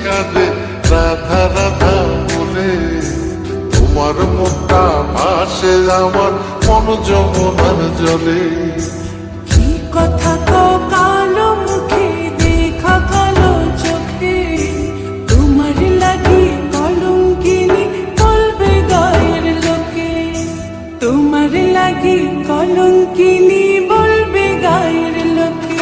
কাঁদে রাধা রাধা বলে। তোমার মুখটা ভাসে আমার মন যমুনার জলে। কি কথা কও কালো মুখে, দেখা কালো চোখে, তোমার লাগি কলঙ্কিনী বলবে গায়ের লোকে। তোমার লাগি কলঙ্কিনী বলবে গায়ের লোকে।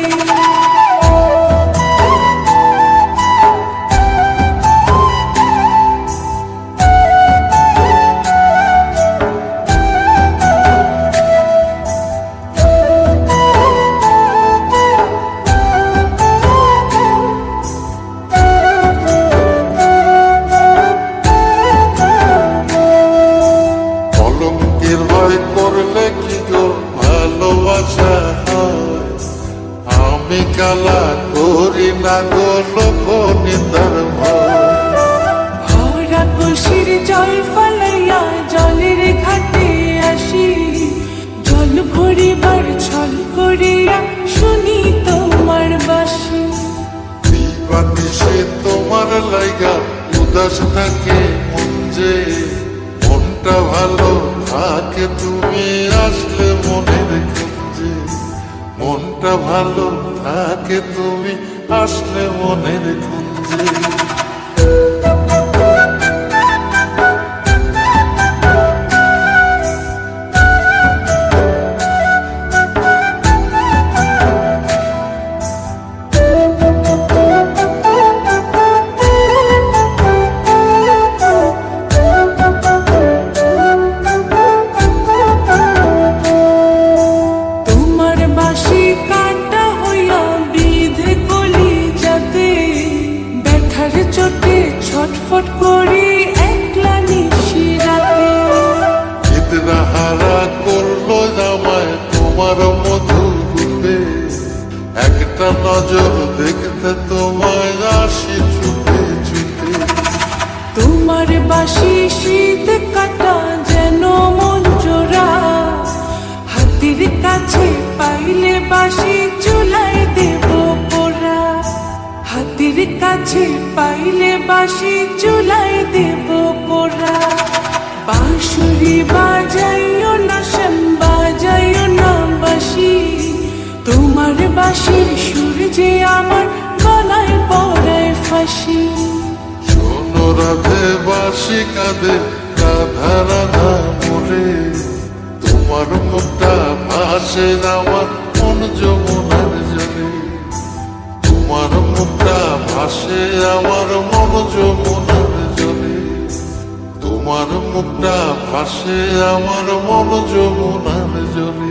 কলঙ্কের ভয় করলে কি গো ভালোবাসা হয়? আমি কালা করি না গো লোক নিন্দার ভয়। ভরা কলসির জল ফলাইয়া জলের ঘাটে আসি, জল ভরিবার ছল করিয়া শুনি তোমার বাঁশি। দিবানিশে তোমার লাইগা উদাস থাকে মন যে। মনটা ভালো থাকে তুমি আসলে মনের খুঁজে। মনটা ভালো থাকে তুমি আসলে মনের খুঁজে। তোমার বাঁশি কাটা হইয়া বিধে কলি যাতে, ব্যথার চোটে ছটফট করি একলা নিশি রাতে। হারা করলো জামায় তোমার মধু রূপে। একটা নজর দেখতে তোমায় আসি ছুটে ছুটে। তোমার বাঁশি শীত কাটা যেন মন জোড়া, হাতির কাছে পাইলে বাঁশি চুলায় দেব পোড়া। হাতির কাছে পাইলে বাঁশি চুলায় দেব পোড়া। বাঁশুরি বাজাইও না শ্যাম, বাজাইও না বাঁশি, তোমার বাঁশির সুর যে আমার গলায় পড়ায় ফাঁসি। শোনো রাধে বাঁশি কাঁদে রাধা রাধা বলে। তোমার মুখটা ভাসে আমার মন যমুনার জলে। তোমার মুখটা ভাসে আমার মন যমুনার জলে। তোমার মুখটা ভাসে আমার মন যমুনার জলে।